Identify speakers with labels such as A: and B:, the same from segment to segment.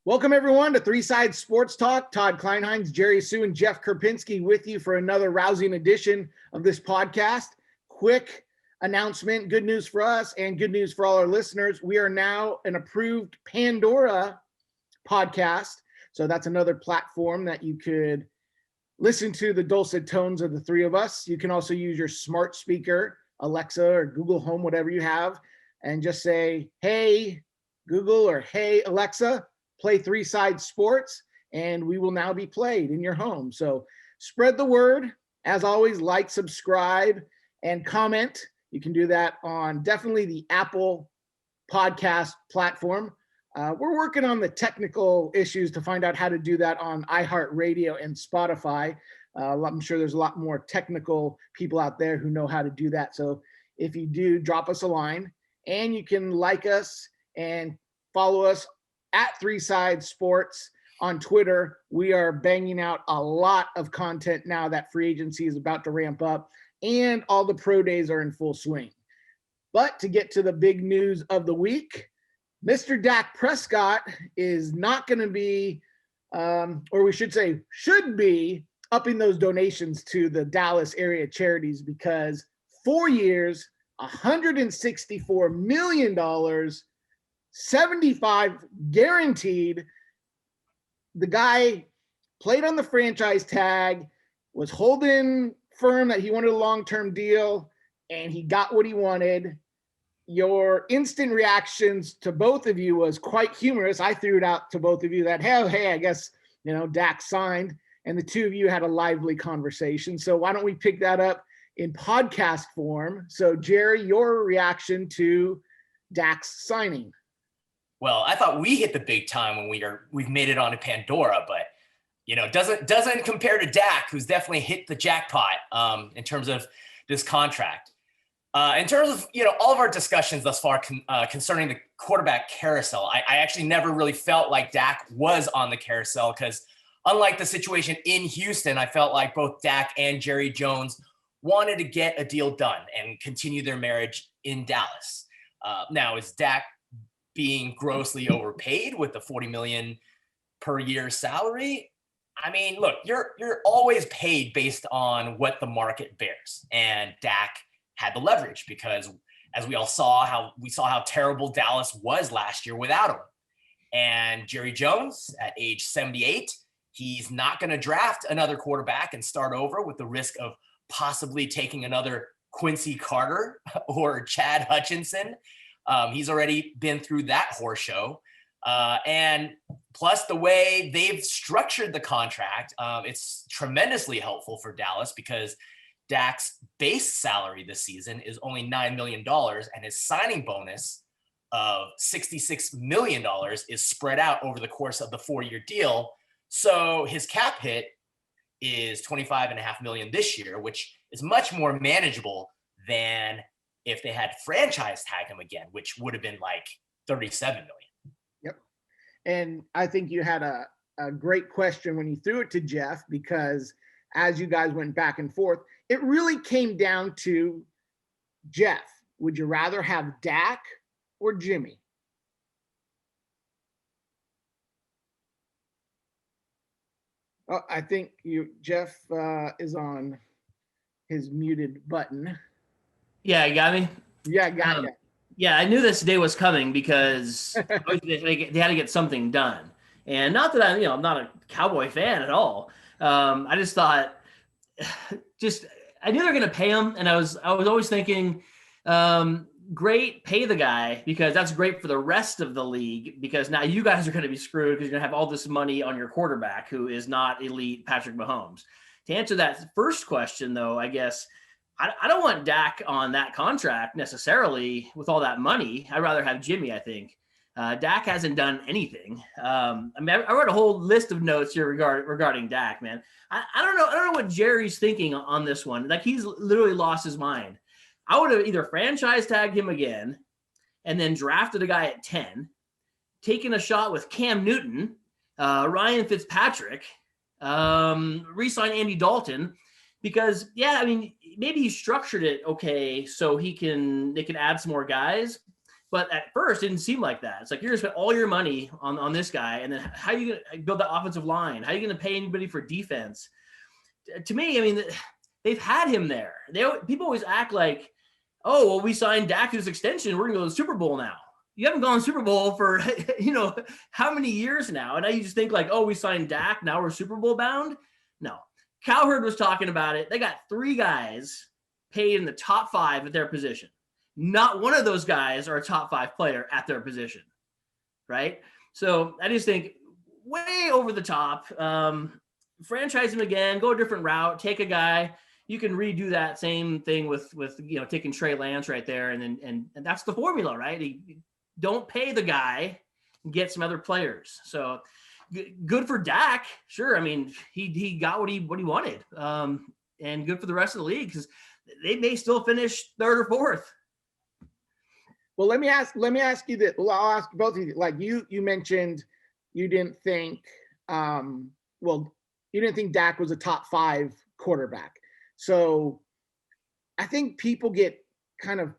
A: Welcome, everyone, to Three Sides Sports Talk. Todd Kleinheinz, Jerry Sue, and Jeff Kerpinski with you for another rousing edition of this podcast. Quick announcement, good news for us and good news for all our listeners. We are now an approved Pandora podcast. So that's another platform that you could listen to the dulcet tones of the three of us. You can also use your smart speaker, Alexa or Google Home, whatever you have, and just say, hey, Google, or hey, Alexa, play Three Sides Sports, and we will now be played in your home. So spread the word. As always, like, subscribe, and comment. You can do that on definitely the Apple podcast platform. We're working on the technical issues to find out how to do that on iHeartRadio and Spotify. I'm sure there's a lot more technical people out there who know how to do that. So if you do, drop us a line, and you can like us and follow us at Three Sides Sports on Twitter. We are banging out a lot of content now that free agency is about to ramp up and all the pro days are in full swing. But to get to the big news of the week, Mr. Dak Prescott is not going to be, or we should say, should be upping those donations to the Dallas area charities, because 4 years, $164 million, 75 guaranteed. The guy played on the franchise tag, was holding firm that he wanted a long-term deal, and he got what he wanted. Your instant reactions to both of you was quite humorous. I threw it out to both of you that, hey, I guess, Dak signed, and the two of you had a lively conversation. So why don't we pick that up in podcast form? So Jerry, your reaction to Dak's signing.
B: Well, I thought we hit the big time when we've made it onto Pandora, but doesn't compare to Dak, who's definitely hit the jackpot in terms of this contract. In terms of all of our discussions thus far concerning the quarterback carousel, I actually never really felt like Dak was on the carousel, because unlike the situation in Houston, I felt like both Dak and Jerry Jones wanted to get a deal done and continue their marriage in Dallas. Now, is Dak being grossly overpaid with the $40 million per year salary? I mean, look, you're always paid based on what the market bears, and Dak had the leverage because, as we all saw how terrible Dallas was last year without him. And Jerry Jones, at age 78, he's not going to draft another quarterback and start over with the risk of possibly taking another Quincy Carter or Chad Hutchinson. He's already been through that horse show. And plus the way they've structured the contract, it's tremendously helpful for Dallas, because Dak's base salary this season is only $9 million, and his signing bonus of $66 million is spread out over the course of the 4-year deal. So his cap hit is $25.5 million this year, which is much more manageable than if they had franchise tagged him again, which would have been like $37 million.
A: Yep. And I think you had a great question when you threw it to Jeff, because as you guys went back and forth, it really came down to, Jeff, would you rather have Dak or Jimmy? Oh, I think Jeff is on his muted button.
C: Yeah, you got me?
A: Yeah, got you.
C: Yeah, I knew this day was coming, because they had to get something done. And not that I'm not a Cowboy fan at all. I just thought, I knew they were going to pay him, and I was always thinking, great, pay the guy, because that's great for the rest of the league, because now you guys are going to be screwed because you're going to have all this money on your quarterback who is not elite Patrick Mahomes. To answer that first question, though, I guess I don't want Dak on that contract necessarily with all that money. I'd rather have Jimmy, I think. Dak hasn't done anything. I wrote a whole list of notes here regarding Dak, man. I don't know what Jerry's thinking on this one. Like, he's literally lost his mind. I would have either franchise tagged him again and then drafted a guy at 10, taken a shot with Cam Newton, Ryan Fitzpatrick, re-sign Andy Dalton, because, maybe he structured it okay so they can add some more guys. But at first, it didn't seem like that. It's like you're going to spend all your money on this guy, and then how are you going to build the offensive line? How are you going to pay anybody for defense? To me, I mean, they've had him there. People always act like, oh, well, we signed Dak to this extension. We're going to go to the Super Bowl now. You haven't gone to the Super Bowl for, how many years now? And now you just think like, oh, we signed Dak. Now we're Super Bowl bound. No. Cowherd was talking about it. They got 3 guys paid in the top 5 at their position. Not one of those guys are a top 5 player at their position, right? So I just think way over the top. Franchise him again, go a different route, take a guy. You can redo that same thing with taking Trey Lance right there, and that's the formula, right? Don't pay the guy, get some other players. So good for Dak, sure. I mean, he got what he wanted, and good for the rest of the league because they may still finish 3rd or 4th.
A: Well, let me ask you this. Well, I'll ask both of you. Like you mentioned, you didn't think, you didn't think Dak was a top 5 quarterback. So I think people get kind of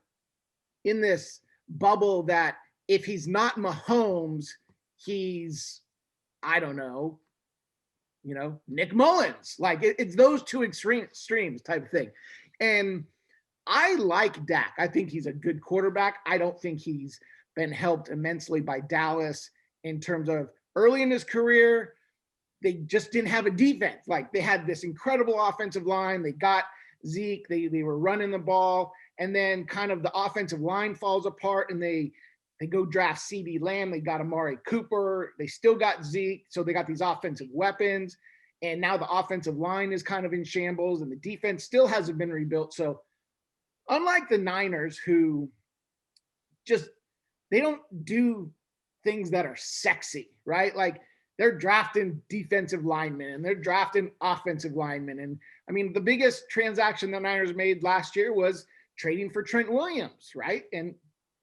A: in this bubble that if he's not Mahomes, he's, I don't know, Nick Mullins. Like it's those two extremes type of thing. And I like Dak. I think he's a good quarterback. I don't think he's been helped immensely by Dallas in terms of early in his career. They just didn't have a defense. Like they had this incredible offensive line. They got Zeke. They were running the ball. And then kind of the offensive line falls apart and they go draft CeeDee Lamb. They got Amari Cooper. They still got Zeke. So they got these offensive weapons. And now the offensive line is kind of in shambles and the defense still hasn't been rebuilt. So unlike the Niners, who just, they don't do things that are sexy, right? Like they're drafting defensive linemen and they're drafting offensive linemen. And I mean, the biggest transaction the Niners made last year was trading for Trent Williams, right? And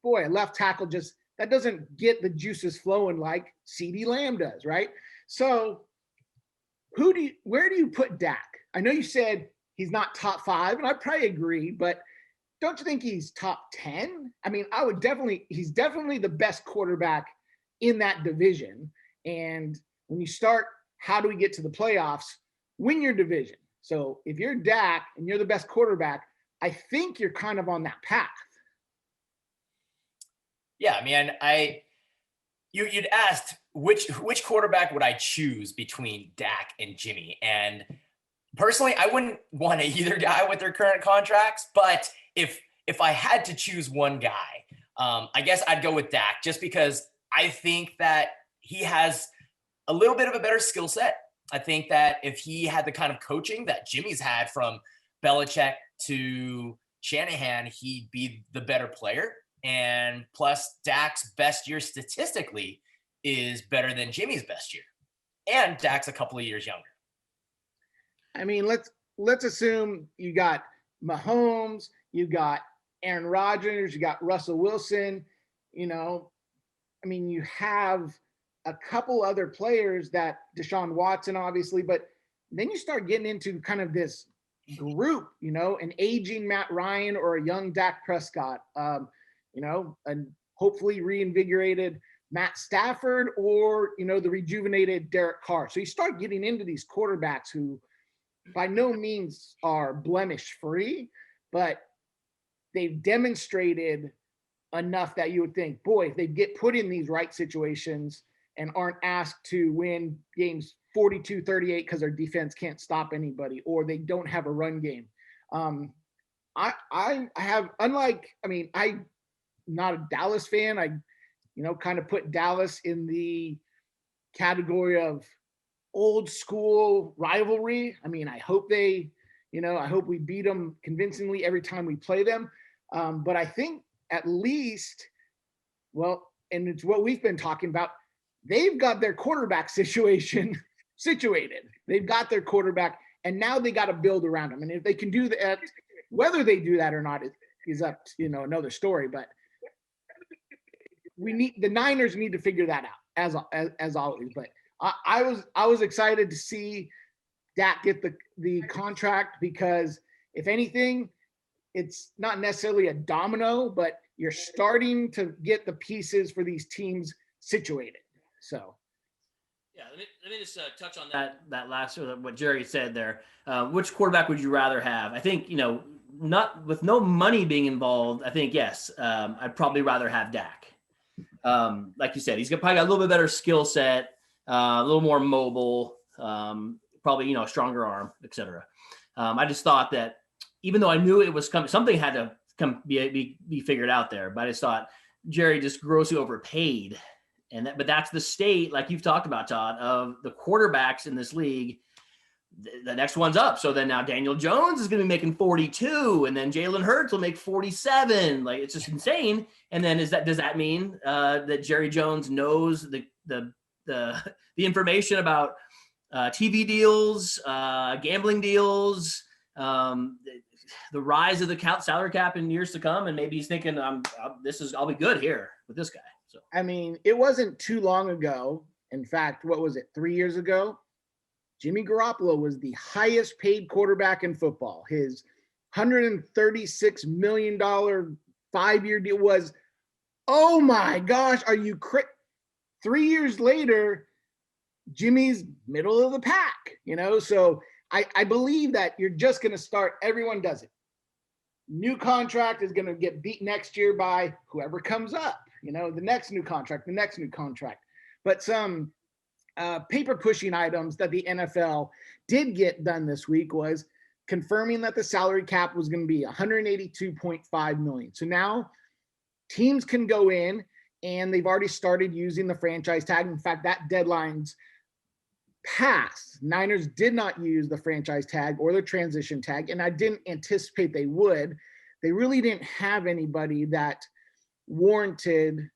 A: boy, a left tackle just, that doesn't get the juices flowing like CeeDee Lamb does, right? So where do you put Dak? I know you said he's not top 5, and I probably agree, but don't you think he's top 10? I mean, he's definitely the best quarterback in that division. And when you start, how do we get to the playoffs? Win your division. So if you're Dak and you're the best quarterback, I think you're kind of on that path.
B: Yeah, I mean, you'd asked which quarterback would I choose between Dak and Jimmy, and personally, I wouldn't want either guy with their current contracts. But if I had to choose one guy, I guess I'd go with Dak, just because I think that he has a little bit of a better skill set. I think that if he had the kind of coaching that Jimmy's had from Belichick to Shanahan, he'd be the better player. And plus, Dak's best year statistically is better than Jimmy's best year. And Dak's a couple of years younger.
A: I mean, let's assume you got Mahomes, you got Aaron Rodgers, you got Russell Wilson, I mean, you have a couple other players that Deshaun Watson, obviously, but then you start getting into kind of this group, an aging Matt Ryan or a young Dak Prescott, and hopefully reinvigorated Matt Stafford or, the rejuvenated Derek Carr. So you start getting into these quarterbacks who by no means are blemish free, but they've demonstrated enough that you would think, boy, if they get put in these right situations and aren't asked to win games 42-38 because their defense can't stop anybody or they don't have a run game. I'm not a Dallas fan. I, kind of put Dallas in the category of old school rivalry. I mean, I hope I hope we beat them convincingly every time we play them. But I think at least, and it's what we've been talking about, they've got their quarterback situation situated. They've got their quarterback, and now they got to build around him. And if they can do that, whether they do that or not is up to, another story. But the Niners need to figure that out as always. But I was excited to see Dak get the contract because if anything, it's not necessarily a domino, but you're starting to get the pieces for these teams situated. So.
C: Yeah, let me just touch on that last, or what Jerry said there. Which quarterback would you rather have? I think, not with no money being involved. I think yes, I'd probably rather have Dak. Like you said, he's probably got a little bit better skill set, a little more mobile, probably a stronger arm, etc. I just thought that even though I knew it was coming, something had to come be figured out there. But I just thought Jerry just grossly overpaid. But that's the state, like you've talked about, Todd, of the quarterbacks in this league. The next one's up. So then now Daniel Jones is going to be making 42, and then Jalen Hurts will make 47. Like, it's just insane. And then does that mean that Jerry Jones knows the information about TV deals, gambling deals, the rise of the salary cap in years to come, and maybe he's thinking, I'll be good here with this guy. So
A: I mean, it wasn't too long ago. In fact, what was it, 3 years ago? Jimmy Garoppolo was the highest paid quarterback in football. His $136 million 5-year deal was, oh my gosh, are you 3 years later, Jimmy's middle of the pack, So I believe that you're just going to start. Everyone does it. New contract is going to get beat next year by whoever comes up, the next new contract. But some paper pushing items that the NFL did get done this week was confirming that the salary cap was going to be $182.5 million. So now teams can go in, and they've already started using the franchise tag. In fact, that deadline's passed. Niners did not use the franchise tag or the transition tag, and I didn't anticipate they would. They really didn't have anybody that warranted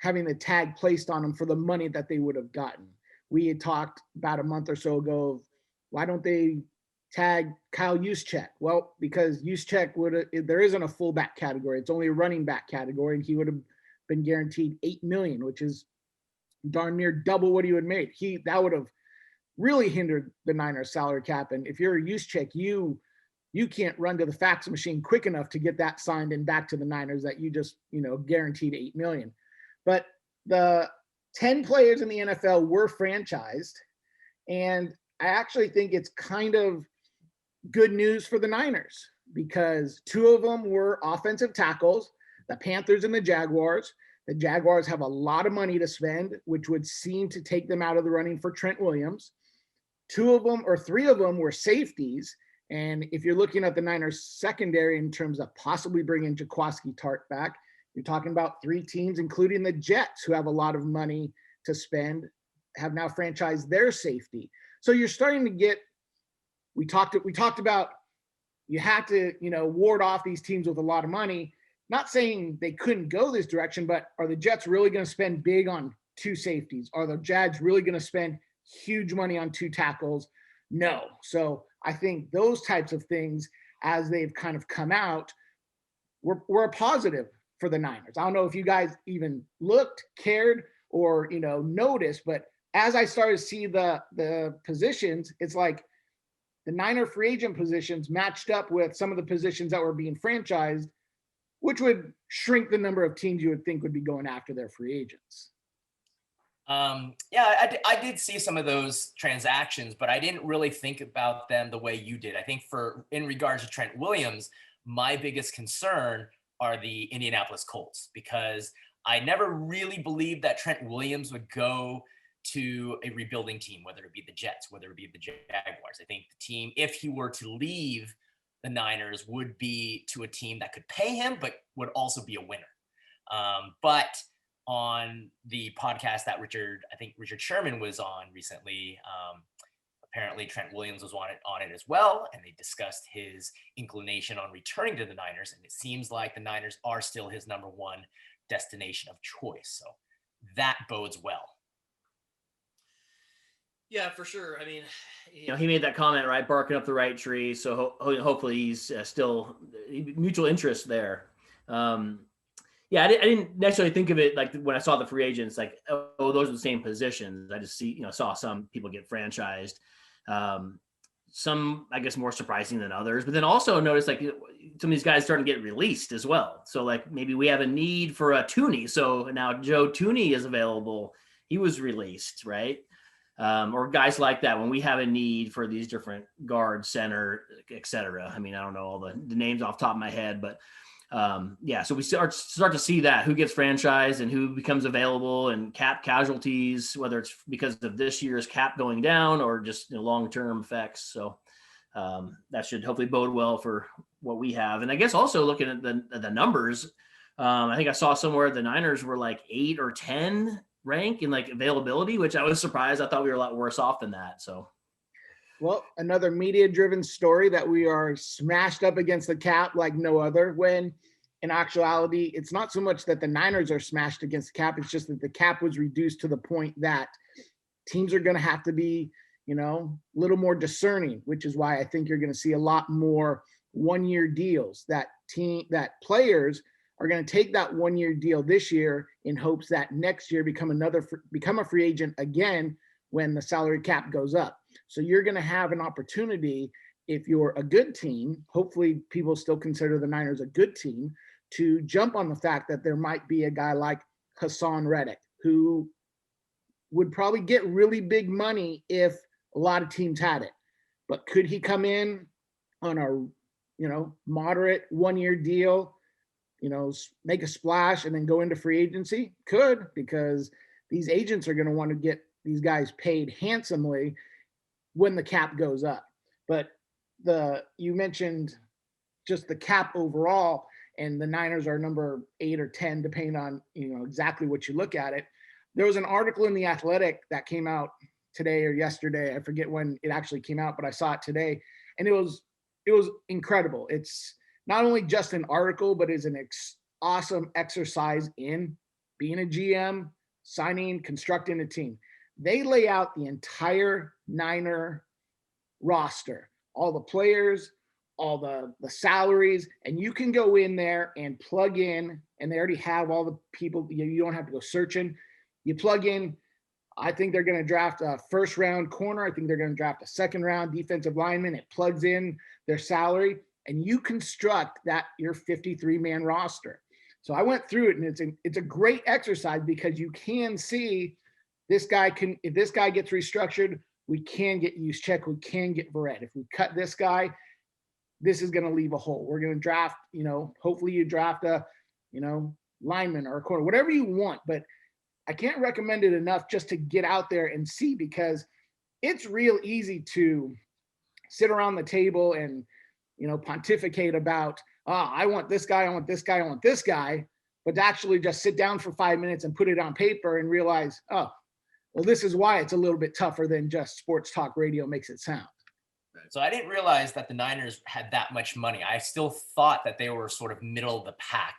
A: having the tag placed on them for the money that they would have gotten. We had talked about a month or so ago of, why don't they tag Kyle Juszczyk? Well, because Juszczyk there isn't a fullback category. It's only a running back category, and he would have been guaranteed $8 million, which is darn near double what he would make. That would have really hindered the Niners salary cap. And if you're a Juszczyk, you can't run to the fax machine quick enough to get that signed and back to the Niners that you just, guaranteed $8 million. But the 10 players in the NFL were franchised. And I actually think it's kind of good news for the Niners, because 2 of them were offensive tackles, the Panthers and the Jaguars. The Jaguars have a lot of money to spend, which would seem to take them out of the running for Trent Williams. 3 of them were safeties. And if you're looking at the Niners secondary in terms of possibly bringing Jaquiski Tartt back, you're talking about 3 teams, including the Jets, who have a lot of money to spend, have now franchised their safety. So you're starting to get, we talked about, you have to, ward off these teams with a lot of money. Not saying they couldn't go this direction, but are the Jets really going to spend big on 2 safeties? Are the Jags really going to spend huge money on 2 tackles? No. So I think those types of things, as they've kind of come out, were a positive for the Niners. I don't know if you guys even looked, cared, or, noticed, but as I started to see the positions, it's like the Niner free agent positions matched up with some of the positions that were being franchised, which would shrink the number of teams you would think would be going after their free agents.
B: I did see some of those transactions, but I didn't really think about them the way you did. I think in regards to Trent Williams, my biggest concern are the Indianapolis Colts, because I never really believed that Trent Williams would go to a rebuilding team, whether it be the Jets, whether it be the Jaguars. I think the team, if he were to leave the Niners, would be to a team that could pay him, but would also be a winner. But on the podcast that Richard Sherman was on recently, apparently Trent Williams was on it as well, and they discussed his inclination on returning to the Niners, and it seems like the Niners are still his number 1 destination of choice. So that bodes well.
C: Yeah, for sure. I mean, he made that comment, right? Barking up the right tree. So hopefully he's still mutual interest there. I didn't necessarily think of it like when I saw the free agents, like, oh, those are the same positions. I just saw some people get franchised. some, I guess, more surprising than others. But then also notice like some of these guys starting to get released as well. So like maybe we have a need for a Tooney. So now Joe Tooney is available. He was released, right? Or guys like that when we have a need for these different guard, center, et cetera. I mean, I don't know all the names off the top of my head, but yeah, so we start to see that who gets franchised and who becomes available, and cap casualties, whether it's because of this year's cap going down or just long-term effects. So that should hopefully bode well for what we have. And I guess also looking at the numbers, I think I saw somewhere the Niners were like 8 or 10 rank in like availability, which I was surprised. I thought we were a lot worse off than that. So.
A: Well, another media-driven story that we are smashed up against the cap like no other, when in actuality, it's not so much that the Niners are smashed against the cap, it's just that the cap was reduced to the point that teams are going to have to be, a little more discerning, which is why I think you're going to see a lot more one-year deals. That players are going to take that one-year deal this year in hopes that next year become a free agent again when the salary cap goes up. So you're going to have an opportunity, if you're a good team, hopefully people still consider the Niners a good team, to jump on the fact that there might be a guy like Hassan Reddick, who would probably get really big money if a lot of teams had it. But could he come in on a, moderate one-year deal, make a splash and then go into free agency? Could, because these agents are going to want to get these guys paid handsomely when the cap goes up. But you mentioned just the cap overall, and the Niners are number 8 or 10, depending on, exactly what you look at it. There was an article in The Athletic that came out today or yesterday. I forget when it actually came out, but I saw it today, and it was incredible. It's not only just an article, but is an awesome exercise in being a GM, signing, constructing a team. They lay out the entire Niner roster, all the players, all the salaries, and you can go in there and plug in, and they already have all the people. You don't have to go searching. You plug in, I think they're going to draft a first-round corner. I think they're going to draft a second-round defensive lineman. It plugs in their salary, and you construct your 53-man roster. So I went through it, and it's a great exercise because you can see if this guy gets restructured, we can get Juszczyk, we can get Verrett. If we cut this guy, this is going to leave a hole. We're going to draft, hopefully you draft a, lineman or a corner, whatever you want. But I can't recommend it enough just to get out there and see, because it's real easy to sit around the table and, pontificate about, I want this guy, I want this guy, I want this guy, but to actually just sit down for 5 minutes and put it on paper and realize, well, this is why it's a little bit tougher than just sports talk radio makes it sound.
B: So I didn't realize that the Niners had that much money. I still thought that they were sort of middle of the pack.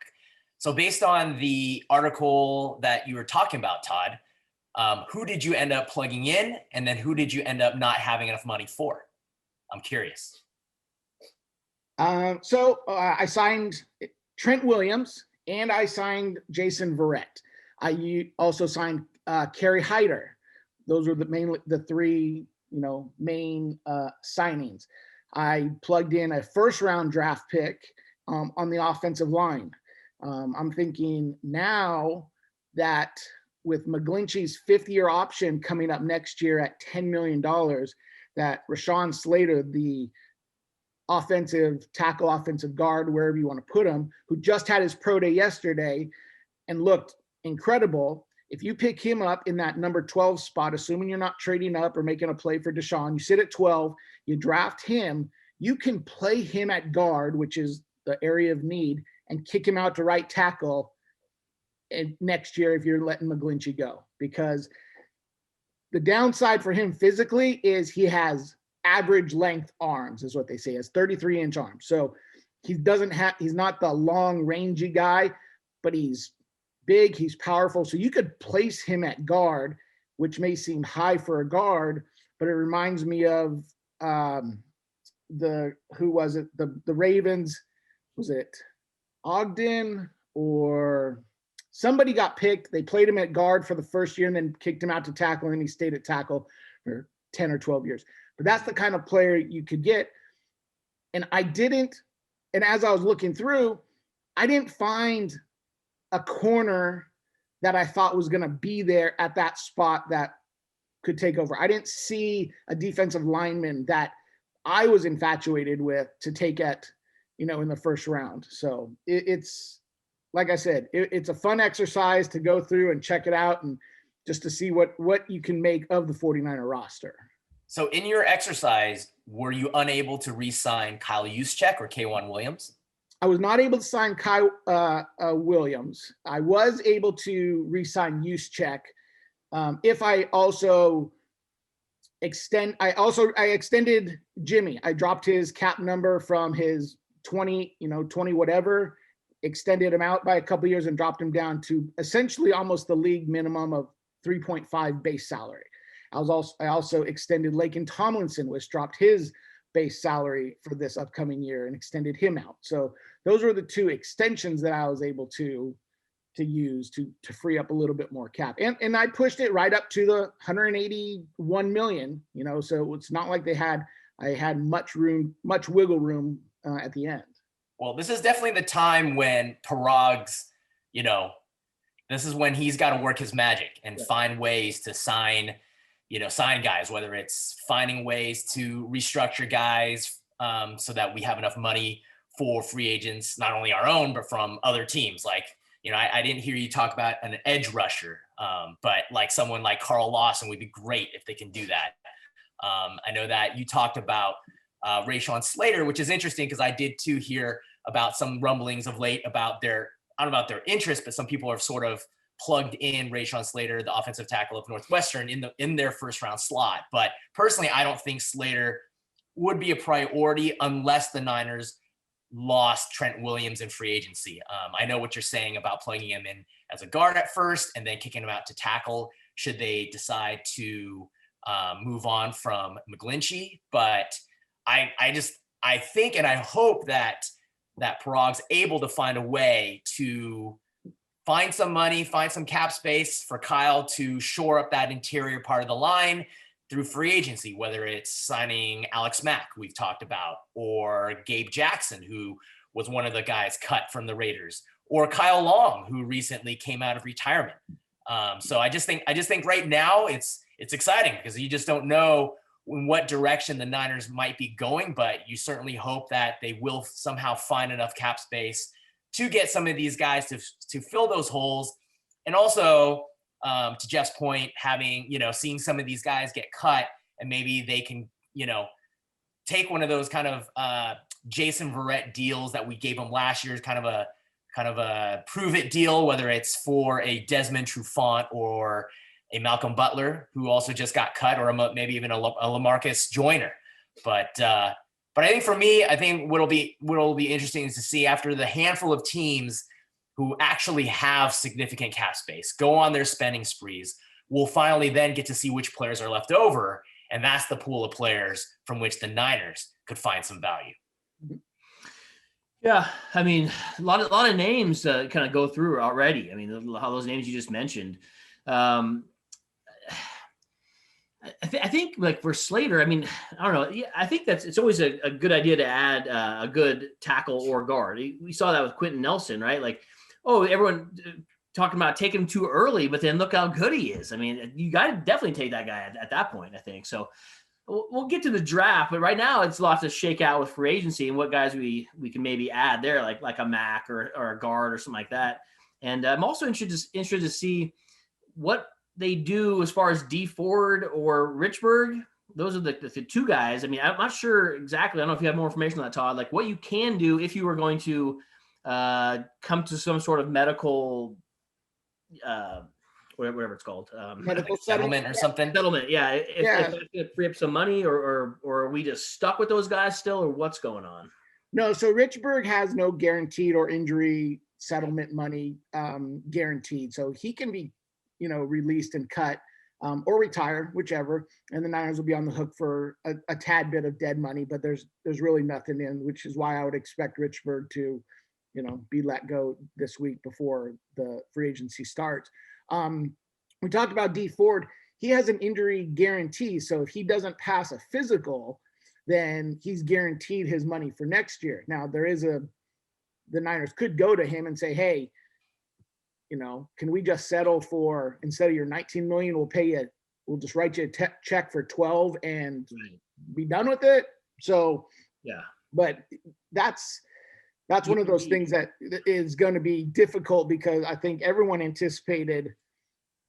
B: So based on the article that you were talking about, Todd, who did you end up plugging in? And then who did you end up not having enough money for? I'm curious.
A: So I signed Trent Williams and I signed Jason Verrett. I also signed Kerry Hyder. Those were the three, main signings. I plugged in a first-round draft pick on the offensive line. I'm thinking now that with McGlinchey's 5th-year option coming up next year at $10 million, that Rashawn Slater, the offensive tackle, offensive guard, wherever you want to put him, who just had his pro day yesterday and looked incredible. If you pick him up in that number 12 spot, assuming you're not trading up or making a play for Deshaun, you sit at 12, you draft him, you can play him at guard, which is the area of need, and kick him out to right tackle next year if you're letting McGlinchey go. Because the downside for him physically is he has average length arms, is what they say. He has 33-inch arms. So he's not the long rangy guy, but he's big, he's powerful. So you could place him at guard, which may seem high for a guard, but it reminds me of the Ravens, was it Ogden or somebody got picked. They played him at guard for the first year and then kicked him out to tackle, and he stayed at tackle for 10 or 12 years. but that's the kind of player you could get. And as I was looking through, I didn't find a corner that I thought was going to be there at that spot that could take over. I didn't see a defensive lineman that I was infatuated with to take at, in the first round. So it's, like I said, it's a fun exercise to go through and check it out and just to see what you can make of the 49er roster.
B: So in your exercise, were you unable to re-sign Kyle Juszczyk or K'Wan Williams?
A: I was not able to sign Kyle Williams. I was able to re-sign Juszczyk. If I also I extended Jimmy. I dropped his cap number from his 20 whatever, extended him out by a couple years and dropped him down to essentially almost the league minimum of 3.5 base salary. I also extended Lakin Tomlinson, which dropped his base salary for this upcoming year and extended him out. So those were the two extensions that I was able to use to free up a little bit more cap. And I pushed it right up to the 181 million, so it's not like I had much wiggle room at the end.
B: Well, this is definitely the time when Parag's, this is when he's got to work his magic and find ways to sign guys, whether it's finding ways to restructure guys so that we have enough money for free agents, not only our own, but from other teams. Like, I didn't hear you talk about an edge rusher, but like someone like Carl Lawson would be great if they can do that. I know that you talked about Rashawn Slater, which is interesting because I did too hear about some rumblings of late about I don't know about their interest, but some people are sort of plugged in Rashawn Slater, the offensive tackle of Northwestern, in their first round slot. But personally, I don't think Slater would be a priority unless the Niners lost Trent Williams in free agency. I know what you're saying about plugging him in as a guard at first and then kicking him out to tackle should they decide to move on from McGlinchey. But I think and I hope that Parag's able to find a way to find some money, find some cap space for Kyle to shore up that interior part of the line through free agency, whether it's signing Alex Mack, we've talked about, or Gabe Jackson, who was one of the guys cut from the Raiders, or Kyle Long, who recently came out of retirement. So I just think right now it's exciting because you just don't know in what direction the Niners might be going, but you certainly hope that they will somehow find enough cap space to get some of these guys to fill those holes. And also, to Jeff's point, having, seeing some of these guys get cut and maybe they can, take one of those kind of Jason Verrett deals that we gave them last year, kind of a prove it deal, whether it's for a Desmond Trufant or a Malcolm Butler, who also just got cut, or maybe even a LaMarcus Joyner. But I think for me, what'll be interesting is to see after the handful of teams who actually have significant cap space go on their spending sprees, we'll finally then get to see which players are left over. And that's the pool of players from which the Niners could find some value.
C: Yeah. I mean, a lot of names to kind of go through already. I mean, how those names you just mentioned. I think like for Slater, I mean, I don't know. Yeah, I think it's always a good idea to add a good tackle or guard. We saw that with Quentin Nelson, right? Like, everyone talking about taking him too early, but then look how good he is. I mean, you got to definitely take that guy at that point, I think. So we'll get to the draft, but right now it's lots to shake out with free agency and what guys we can maybe add there, like a Mac or a guard or something like that. And I'm also interested to see what they do as far as D Ford or Richburg. Those are the two guys. I mean, I'm not sure exactly. I don't know if you have more information on that, Todd, like what you can do if you were going to come to some sort of medical, whatever it's called,
A: Medical
B: settlement or something.
C: Settlement. Yeah. If it's going to free up some money or are we just stuck with those guys still, or what's going on?
A: No. So Richburg has no guaranteed or injury settlement money guaranteed. So he can be, released and cut or retire, whichever. And the Niners will be on the hook for a tad bit of dead money, but there's really nothing in, which is why I would expect Richburg to, be let go this week before the free agency starts. We talked about D Ford. he has an injury guarantee. So if he doesn't pass a physical, then he's guaranteed his money for next year. Now the Niners could go to him and say, hey, can we just settle for, instead of your 19 million, we'll just write you a check for 12 and be done with it. So,
C: yeah,
A: but that's one of those things that is going to be difficult, because I think everyone anticipated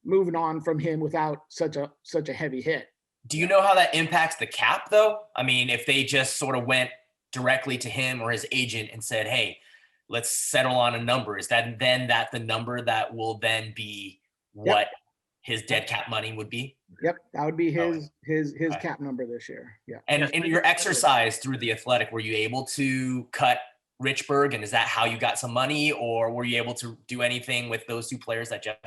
A: moving on from him without such a heavy hit.
B: Do you know how that impacts the cap, though? I mean, if they just sort of went directly to him or his agent and said, hey, let's settle on a number, is that the number that will then be what his dead cap money would be?
A: Yep, that would be his cap number this year. Yeah.
B: And in your exercise through The Athletic, were you able to cut Richburg, and is that how you got some money, or were you able to do anything with those two players that Jeff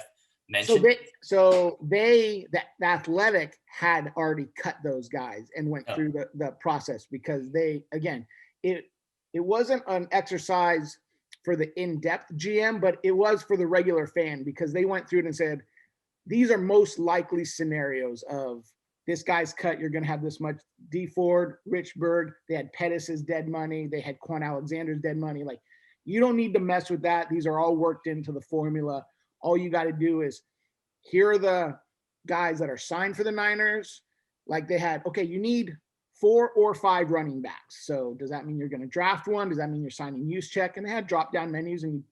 B: mentioned?
A: The Athletic had already cut those guys and went through the process, because it wasn't an exercise for the in-depth GM, but it was for the regular fan, because they went through it and said, these are most likely scenarios of this guy's cut. You're going to have this much. D Ford, Richburg, they had Pettis's dead money. They had Quan Alexander's dead money. Like, you don't need to mess with that. These are all worked into the formula. All you got to do is, here are the guys that are signed for the Niners. Like, they had, okay, you need 4 or 5 running backs. So does that mean you're going to draft one? Does that mean you're signing use check? And they had drop down menus, and you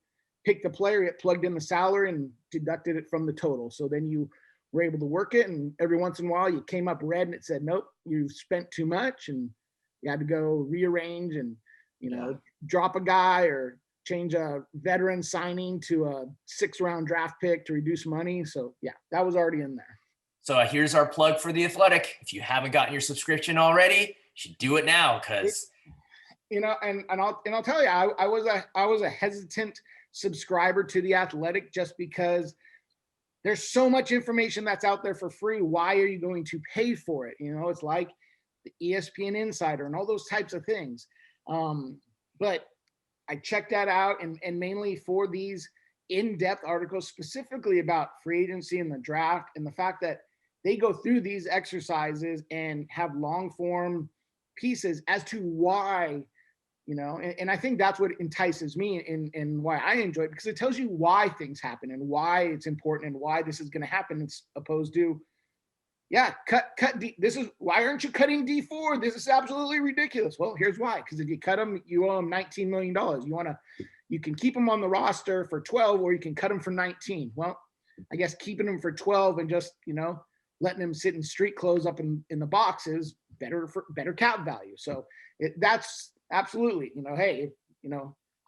A: picked the player, it plugged in the salary and deducted it from the total. So then you were able to work it. And every once in a while you came up red and it said, nope, you've spent too much. And you had to go rearrange and, drop a guy or change a veteran signing to a 6th-round draft pick to reduce money. So yeah, that was already in there.
B: So here's our plug for The Athletic. If you haven't gotten your subscription already, you should do it now, because
A: and I'll tell you, I was a hesitant subscriber to The Athletic, just because there's so much information that's out there for free. Why are you going to pay for it? It's like the ESPN Insider and all those types of things. But I checked that out, and mainly for these in-depth articles, specifically about free agency and the draft, and the fact that they go through these exercises and have long form pieces as to why, and I think that's what entices me and why I enjoy it, because it tells you why things happen and why it's important and why this is going to happen. It's opposed to, cut D. Why aren't you cutting D4? This is absolutely ridiculous. Well, here's why. Because if you cut him, you owe him $19 million. You can keep him on the roster for 12, or you can cut him for 19. Well, I guess keeping him for 12 and just, letting him sit in street clothes up in the box is better cap value. So that's absolutely, hey,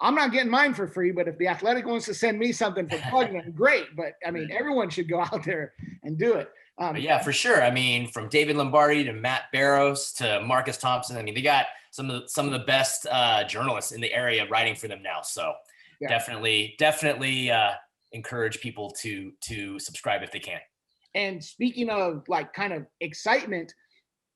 A: I'm not getting mine for free, but if The Athletic wants to send me something for plugging, then great. But I mean, everyone should go out there and do it.
B: Yeah, for sure. I mean, from David Lombardi to Matt Barrows to Marcus Thompson. I mean, they got some of the best journalists in the area writing for them now. So definitely encourage people to subscribe if they can.
A: And speaking of like kind of excitement,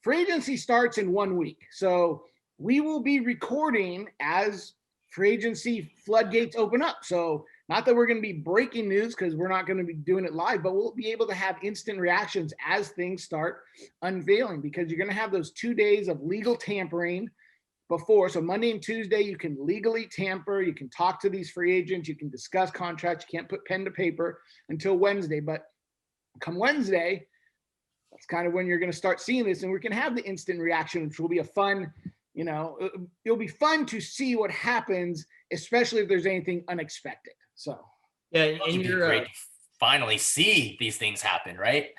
A: free agency starts in 1 week. So we will be recording as free agency floodgates open up. So not that we're going to be breaking news, because we're not going to be doing it live, but we'll be able to have instant reactions as things start unveiling, because you're going to have those 2 days of legal tampering before. So Monday and Tuesday, you can legally tamper. You can talk to these free agents. You can discuss contracts. You can't put pen to paper until Wednesday. But come Wednesday, that's kind of when you're going to start seeing this, and we can have the instant reaction, which will be a fun, it'll be fun to see what happens, especially if there's anything unexpected. So
C: yeah, and
B: you're great to finally see these things happen, right?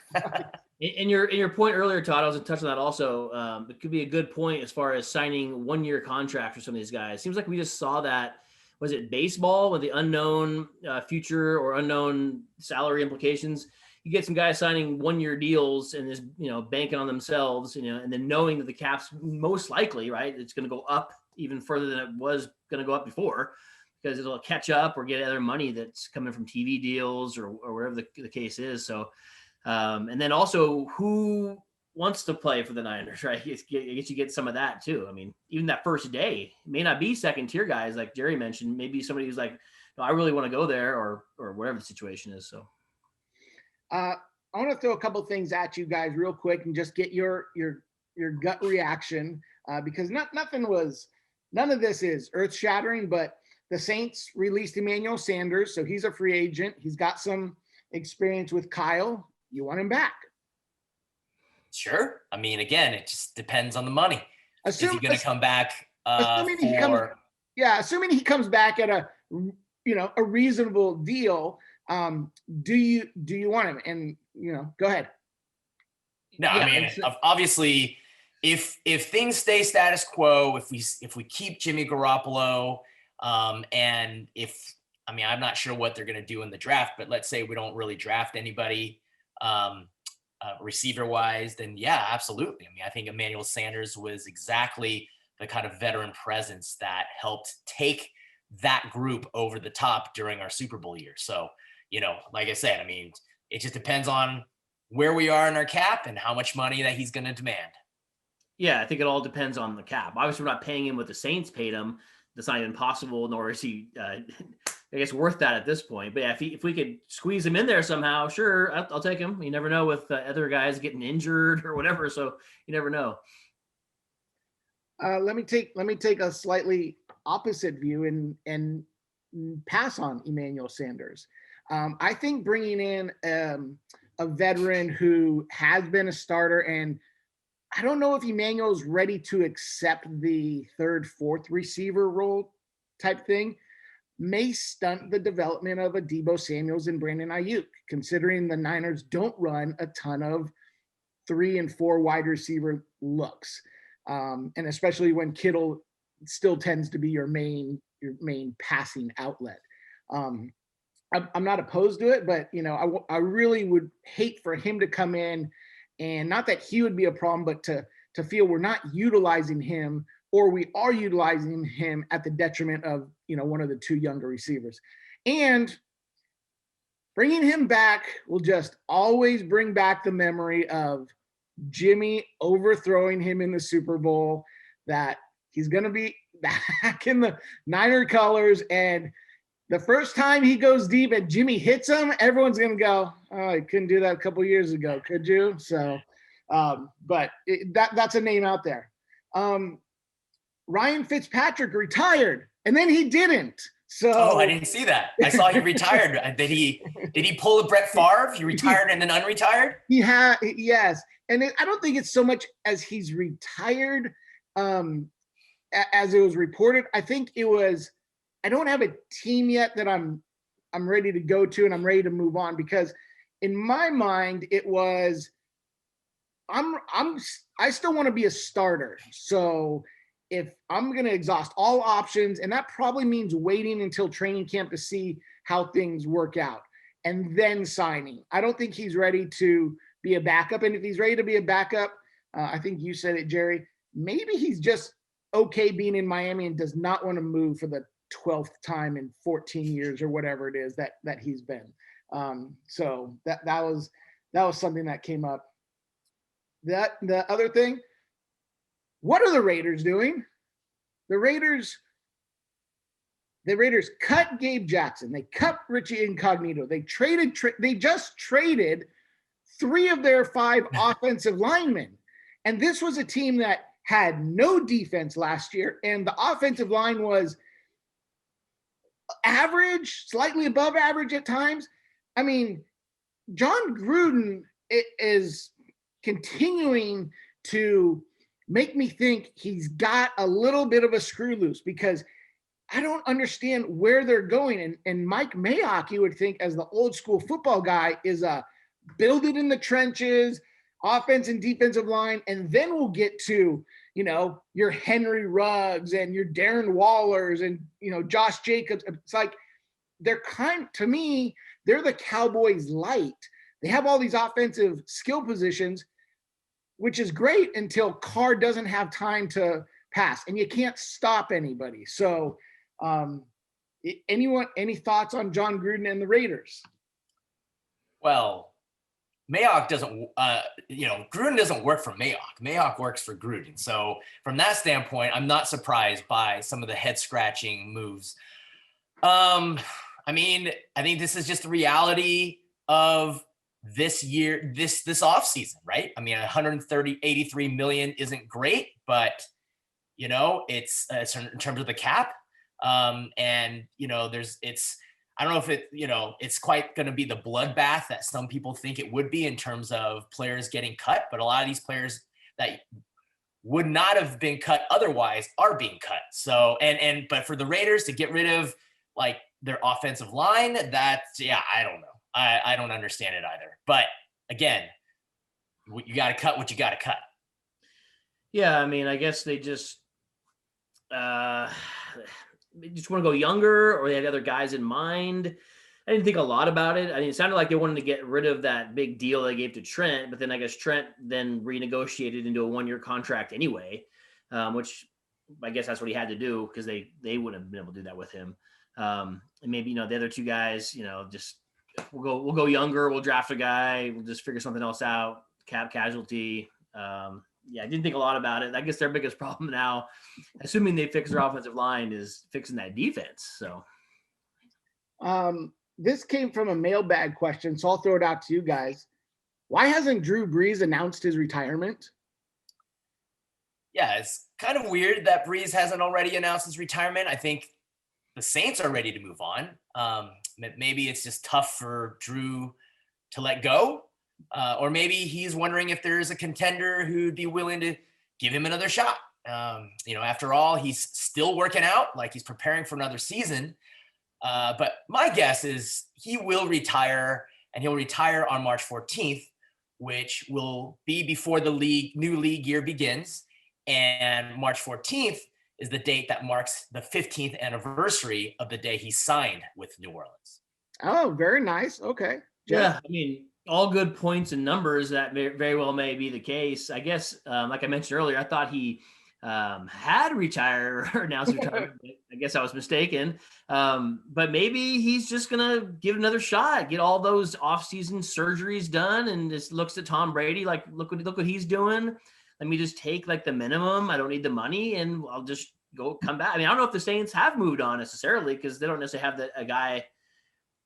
C: In your point earlier, Todd, I was touching on that also. It could be a good point as far as signing 1-year contracts for some of these guys. Seems like we just saw that. Was it baseball with the unknown future or unknown salary implications? You get some guys signing 1-year deals and just, banking on themselves, and then knowing that the cap's most likely, right, it's going to go up even further than it was going to go up before, because it'll catch up or get other money that's coming from TV deals or wherever the case is. So, and then also who wants to play for the Niners, right? I guess you get some of that too. I mean, even that first day, it may not be second tier guys like Jerry mentioned. Maybe somebody who's like, no, I really want to go there, or whatever the situation is. So.
A: I want to throw a couple things at you guys real quick and just get your gut reaction, because none of this is earth shattering, but the Saints released Emmanuel Sanders. So he's a free agent. He's got some experience with Kyle. You want him back?
B: Sure. I mean, again, it just depends on the money. Is he going to come back
A: assuming he comes back at a reasonable deal, do you want him? And go ahead.
B: No, yeah, I mean, obviously, if things stay status quo, if we keep Jimmy Garoppolo, and I'm not sure what they're going to do in the draft, but let's say we don't really draft anybody receiver wise, then yeah, absolutely. I mean, I think Emmanuel Sanders was exactly the kind of veteran presence that helped take that group over the top during our Super Bowl year. So, like I said, I mean, it just depends on where we are in our cap and how much money that he's going to demand.
C: Yeah, I think it all depends on the cap. Obviously, we're not paying him what the Saints paid him. That's not even possible, nor is he, I guess, worth that at this point. But yeah, if we could squeeze him in there somehow, sure, I'll take him. You never know with other guys getting injured or whatever, so you never know.
A: Let me take a slightly opposite view and pass on Emmanuel Sanders. I think bringing in a veteran who has been a starter, and I don't know if Emmanuel's ready to accept the third, fourth receiver role type thing, may stunt the development of a Deebo Samuels and Brandon Ayuk, considering the Niners don't run a ton of 3 and 4 wide receiver looks. And especially when Kittle still tends to be your main passing outlet. I'm not opposed to it, but I really would hate for him to come in, and not that he would be a problem, but to feel we're not utilizing him, or we are utilizing him at the detriment of one of the 2 younger receivers. And bringing him back will just always bring back the memory of Jimmy overthrowing him in the Super Bowl, that he's going to be back in the Niner colors, and the first time he goes deep and Jimmy hits him, everyone's going to go, oh, he couldn't do that a couple years ago, could you? So, but that's a name out there. Ryan Fitzpatrick retired, and then he didn't. So
B: I didn't see that. I saw he retired. Did he pull a Brett Favre? He retired and then unretired?
A: Yes. And I don't think it's so much as he's retired as it was reported. I think it was, I don't have a team yet that I'm ready to go to and I'm ready to move on, because in my mind it was, I still want to be a starter. So if I'm going to exhaust all options, and that probably means waiting until training camp to see how things work out and then signing. I don't think he's ready to be a backup. And if he's ready to be a backup, I think you said it, Jerry, maybe he's just okay being in Miami and does not want to move for the 12th time in 14 years or whatever it is that he's been. So that was something that came up. The other thing, what are the Raiders doing? The Raiders cut Gabe Jackson. They cut Richie Incognito. They just traded 3 of their 5 offensive linemen. And this was a team that had no defense last year, and the offensive line was average, slightly above average at times. I mean, John Gruden is continuing to make me think he's got a little bit of a screw loose, because I don't understand where they're going. And Mike Mayock, you would think, as the old school football guy, is a build it in the trenches, offense and defensive line, and then we'll get to, your Henry Ruggs and your Darren Wallers and, Josh Jacobs. It's like to me, they're the Cowboys light. They have all these offensive skill positions, which is great until Carr doesn't have time to pass, and you can't stop anybody. So any thoughts on John Gruden and the Raiders?
B: Well, Mayock doesn't, Gruden doesn't work for Mayock. Mayock works for Gruden. So from that standpoint, I'm not surprised by some of the head scratching moves. I think this is just the reality of this year, this off season, right? I mean, 83 million isn't great, but it's in terms of the cap. And I don't know if it's quite going to be the bloodbath that some people think it would be in terms of players getting cut, but a lot of these players that would not have been cut otherwise are being cut. So, but for the Raiders to get rid of like their offensive line, I don't know. I don't understand it either. But again, you got to cut what you got to cut.
C: Yeah, I mean, I guess they just want to go younger, or they had other guys in mind. I didn't think a lot about it. I mean, it sounded like they wanted to get rid of that big deal they gave to Trent, but then I guess Trent then renegotiated into a 1-year contract anyway, which I guess that's what he had to do because they wouldn't have been able to do that with him. And maybe, the other two guys, just we'll go younger. We'll draft a guy. We'll just figure something else out. Cap casualty. I didn't think a lot about it. I guess their biggest problem now, assuming they fix their offensive line, is fixing that defense. So,
A: this came from a mailbag question, so I'll throw it out to you guys. Why hasn't Drew Brees announced his retirement?
B: Yeah, it's kind of weird that Brees hasn't already announced his retirement. I think the Saints are ready to move on. Maybe it's just tough for Drew to let go. Or maybe he's wondering if there's a contender who'd be willing to give him another shot. After all, he's still working out, like he's preparing for another season. But my guess is he will retire, and he'll retire on March 14th, which will be before the new league year begins. And March 14th is the date that marks the 15th anniversary of the day he signed with New Orleans.
A: Oh, very nice. Okay.
C: Jeff? Yeah, I mean, all good points and numbers. That very well may be the case. I guess, like I mentioned earlier, I thought he had retired or announced retirement. I guess I was mistaken. But maybe he's just gonna give another shot, get all those off-season surgeries done, and just looks at Tom Brady like, look what he's doing. Let me just take like the minimum. I don't need the money, and I'll just come back. I mean, I don't know if the Saints have moved on necessarily because they don't necessarily have a guy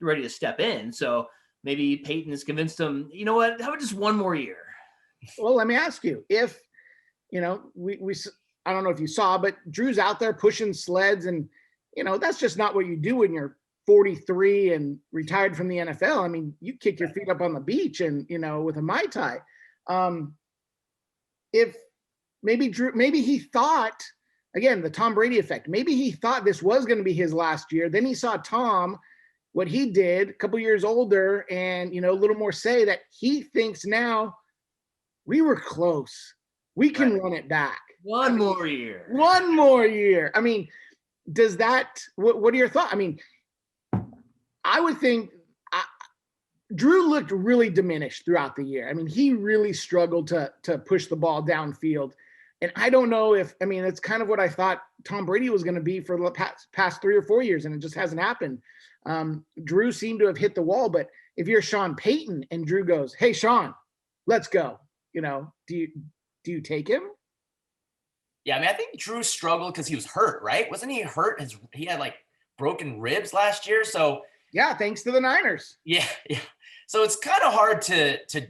C: ready to step in. So maybe Peyton has convinced him, you know what, how about just one more year?
A: Well, let me ask you, if, we I don't know if you saw, but Drew's out there pushing sleds, and, that's just not what you do when you're 43 and retired from the NFL. I mean, you kick your feet up on the beach and, with a Mai Tai. If maybe he thought, again, the Tom Brady effect, maybe he thought this was going to be his last year. Then he saw Tom, what he did, a couple years older, and, a little more say that he thinks now we were close. We can run it back.
C: One more year.
A: I mean, does that, what are your thoughts? I mean, I would think Drew looked really diminished throughout the year. I mean, he really struggled to push the ball downfield. And I don't know it's kind of what I thought Tom Brady was going to be for the past 3 or 4 years, and it just hasn't happened. Drew seemed to have hit the wall, but if you're Sean Payton and Drew goes, "Hey, Sean, let's go," do you take him?
B: Yeah, I mean, I think Drew struggled because he was hurt, right? Wasn't he hurt? He had like broken ribs last year. So
A: yeah, thanks to the Niners.
B: Yeah. So it's kind of hard to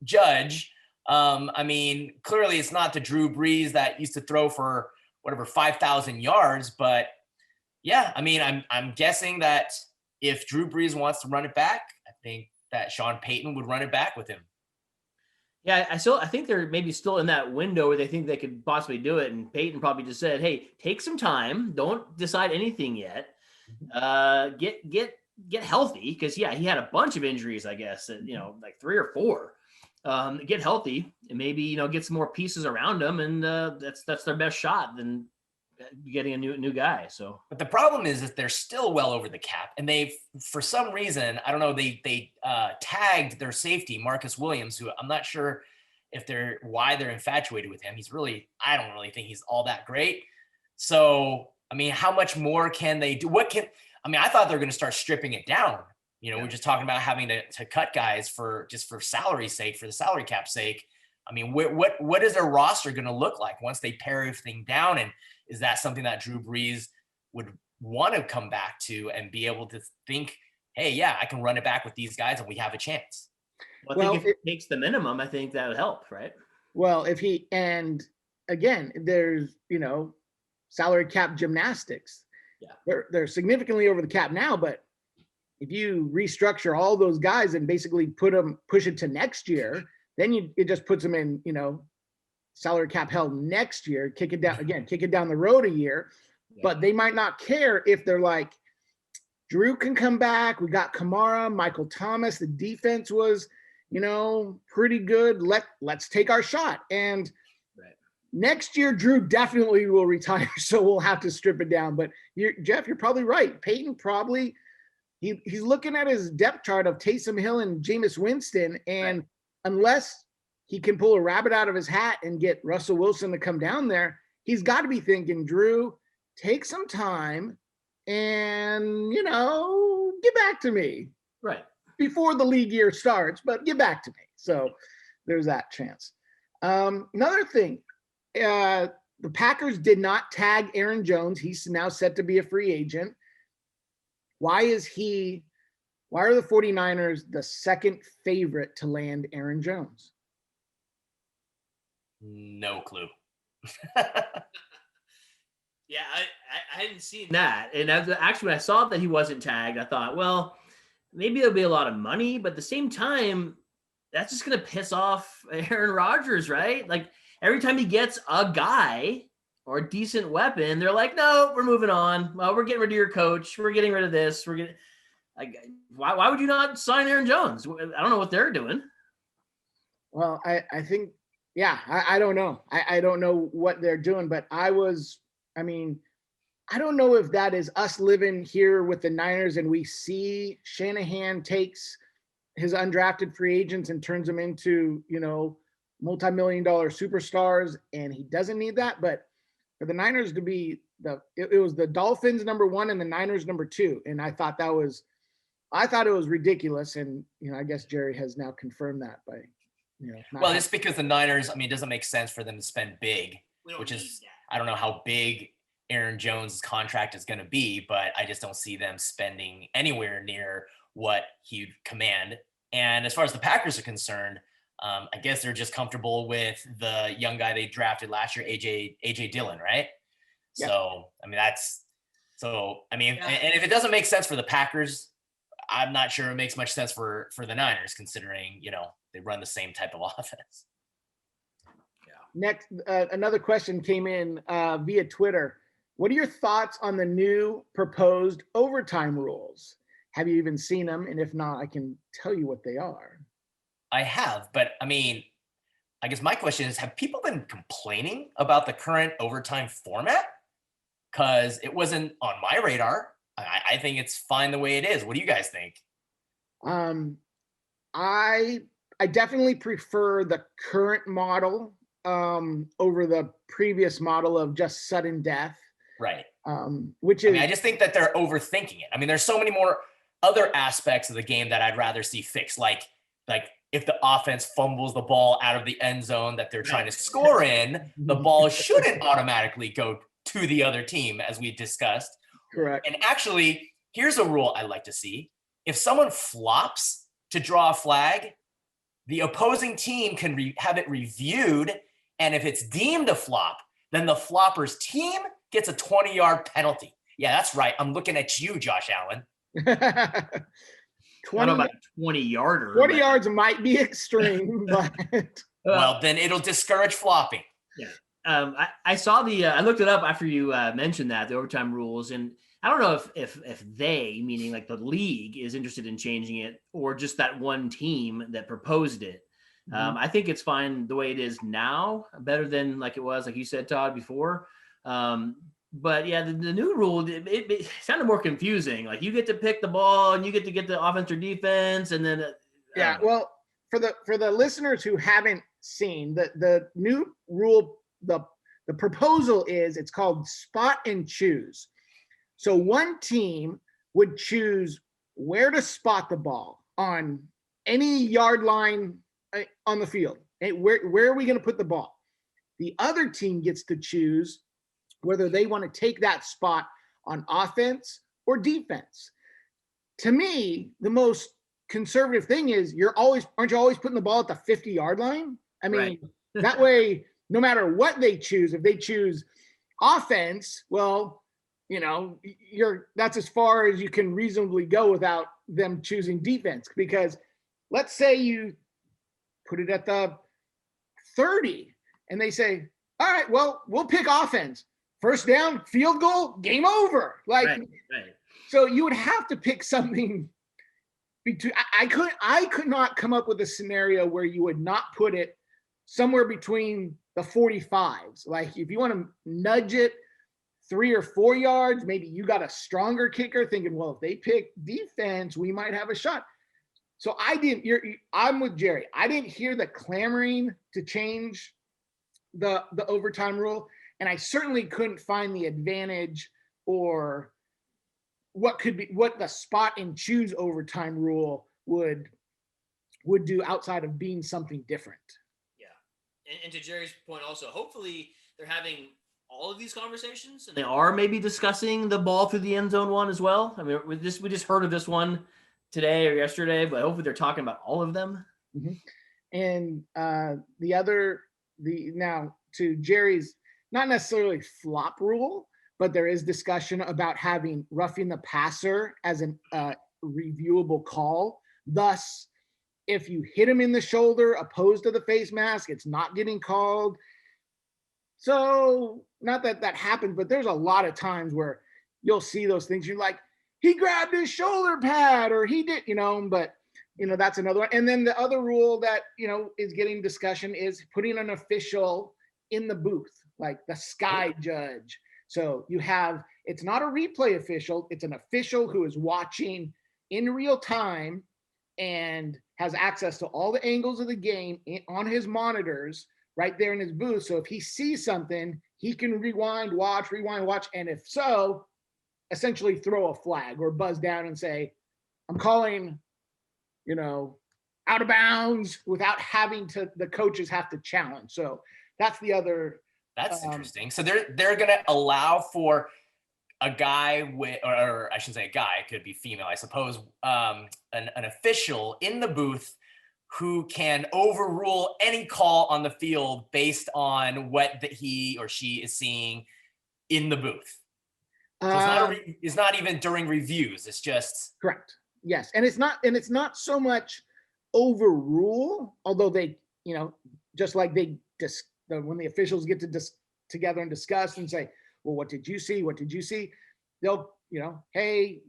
B: judge. I mean, clearly it's not the Drew Brees that used to throw for 5,000 yards, but yeah, I mean, I'm guessing that if Drew Brees wants to run it back, I think that Sean Payton would run it back with him.
C: Yeah, I think they're maybe still in that window where they think they could possibly do it. And Peyton probably just said, "Hey, take some time. Don't decide anything yet. Get healthy." Because yeah, he had a bunch of injuries, I guess, like 3 or 4. Get healthy and maybe, get some more pieces around him. And that's their best shot than getting a new guy. So, but
B: the problem is that they're still well over the cap, and they've, for some reason, I don't know, they tagged their safety, Marcus Williams, who I'm not sure why they're infatuated with him. I don't really think he's all that great. So, I mean, how much more can they do? I thought they're going to start stripping it down. We're just talking about having to cut guys for salary sake, for the salary cap sake. I mean, what is their roster going to look like once they pare everything down? And is that something that Drew Brees would want to come back to and be able to think, hey, yeah, I can run it back with these guys and we have a chance?
C: Well, I
A: Well,
C: think if he takes the minimum, I think that would help, right?
A: Well, and again, there's, salary cap gymnastics.
C: Yeah.
A: They're significantly over the cap now, but if you restructure all those guys and basically push it to next year, then it just puts them in, salary cap hell next year, kick it down the road a year. Yeah. But they might not care if they're like, Drew can come back. We got Kamara, Michael Thomas. The defense was, pretty good. Let's take our shot. And next year, Drew definitely will retire, so we'll have to strip it down. But Jeff, you're probably right. Peyton probably he's looking at his depth chart of Taysom Hill and Jameis Winston, and unless he can pull a rabbit out of his hat and get Russell Wilson to come down there, he's got to be thinking, Drew, take some time and get back to me.
C: Right.
A: Before the league year starts, but get back to me. So there's that chance. Another thing, the Packers did not tag Aaron Jones. He's now set to be a free agent. Why are the 49ers the second favorite to land Aaron Jones?
B: No clue.
C: Yeah, I hadn't seen that. And actually, when I saw that he wasn't tagged, I thought, well, maybe there'll be a lot of money, but at the same time, that's just going to piss off Aaron Rodgers, right? Like every time he gets a guy or a decent weapon, they're like, no, we're moving on. Well, we're getting rid of your coach. We're getting rid of this. Why would you not sign Aaron Jones? I don't know what they're doing.
A: Well, I think, I don't know. I don't know what they're doing, but I don't know if that is us living here with the Niners and we see Shanahan takes his undrafted free agents and turns them into, multi-million-dollar superstars, and he doesn't need that. But for the Niners to be it was the Dolphins number 1 and the Niners number 2. And I thought it was ridiculous. And, I guess Jerry has now confirmed that by,
B: well, it's because the Niners, it doesn't make sense for them to spend big, which is, I don't know how big Aaron Jones' contract is going to be, but I just don't see them spending anywhere near what he'd command. And as far as the Packers are concerned, I guess they're just comfortable with the young guy they drafted last year, AJ Dillon, right? Yeah. So, and if it doesn't make sense for the Packers, I'm not sure it makes much sense for the Niners, considering, they run the same type of offense.
A: Next, another question came in via Twitter. What are your thoughts on the new proposed overtime rules? Have you even seen them? And if not, I can tell you what they are.
B: I have, but I guess my question is, have people been complaining about the current overtime format? Because it wasn't on my radar. I think it's fine the way it is. What do you guys think?
A: I definitely prefer the current model over the previous model of just sudden death.
B: Right.
A: Which is,
B: I just think that they're overthinking it. There's so many more other aspects of the game that I'd rather see fixed. Like if the offense fumbles the ball out of the end zone that they're trying to score in, the ball shouldn't automatically go to the other team, as we discussed.
A: Correct.
B: And actually, here's a rule I like to see. If someone flops to draw a flag, the opposing team can have it reviewed. And if it's deemed a flop, then the flopper's team gets a 20-yard penalty. Yeah, that's right. I'm looking at you, Josh Allen.
C: 20 yarder.
A: 20 yards might be extreme, but
B: well, then it'll discourage flopping.
C: Yeah. I saw I looked it up after you mentioned that, the overtime rules, and I don't know if they, meaning like the league, is interested in changing it or just that one team that proposed it. Mm-hmm. I think it's fine the way it is now, better than like it was, like you said, Todd, before. But yeah, the new rule, it sounded more confusing. Like you get to pick the ball and you get to get the offense or defense. And then,
A: well, for the listeners who haven't seen the new rule, the proposal is, it's called spot and choose. So one team would choose where to spot the ball on any yard line on the field. And where are we going to put the ball? The other team gets to choose whether they want to take that spot on offense or defense. To me, the most conservative thing is aren't you always putting the ball at the 50-yard line? I mean,
C: Right.
A: that way, no matter what they choose, if they choose offense, well, that's as far as you can reasonably go without them choosing defense. Because let's say you put it at the 30 and they say, all right, well, we'll pick offense. First down, field goal, game over.
C: Right.
A: So you would have to pick something between. I could not come up with a scenario where you would not put it somewhere between the 45s. Like if you want to nudge it 3 or 4 yards, maybe you got a stronger kicker thinking, well, if they pick defense, we might have a shot. So I'm with Jerry. I didn't hear the clamoring to change the overtime rule. And I certainly couldn't find the advantage or what the spot and choose overtime rule would do outside of being something different.
C: Yeah. And to Jerry's point also, hopefully they're having all of these conversations and they are maybe discussing the ball through the end zone one as well. I mean, we just heard of this one today or yesterday, but hopefully they're talking about all of them.
A: Mm-hmm. And now to Jerry's, not necessarily flop rule, but there is discussion about having roughing the passer as an reviewable call. Thus, if you hit him in the shoulder opposed to the face mask, it's not getting called. So not that happens, but there's a lot of times where you'll see those things. You're like, he grabbed his shoulder pad or he did, but that's another one. And then the other rule that, is getting discussion is putting an official in the booth, like the sky judge. So it's not a replay official. It's an official who is watching in real time and has access to all the angles of the game on his monitors right there in his booth. So if he sees something, he can rewind, watch. And if so, essentially throw a flag or buzz down and say, I'm calling, out of bounds without having the coaches have to challenge. So that's the other.
B: That's interesting. So they're going to allow for a guy or I shouldn't say a guy, it could be female, I suppose, an official in the booth who can overrule any call on the field based on what he or she is seeing in the booth. So it's not even during reviews. It's just
A: correct. Yes, and it's not so much overrule, although they, just like when the officials get together and discuss and say, well, what did you see? What did you see? They'll, hey,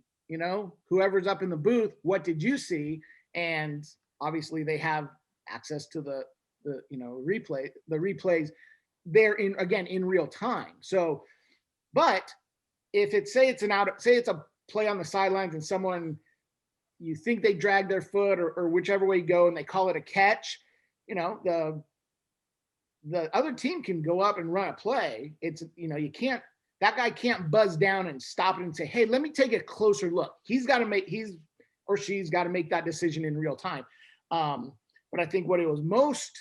A: whoever's up in the booth, what did you see? And obviously they have access to the replays there in real time. So, but if it's it's a play on the sidelines and someone, you think they dragged their foot or whichever way you go and they call it a catch, the other team can go up and run a play. It's, that guy can't buzz down and stop it and say, hey, let me take a closer look. He's got to make that decision in real time. But I think what it was most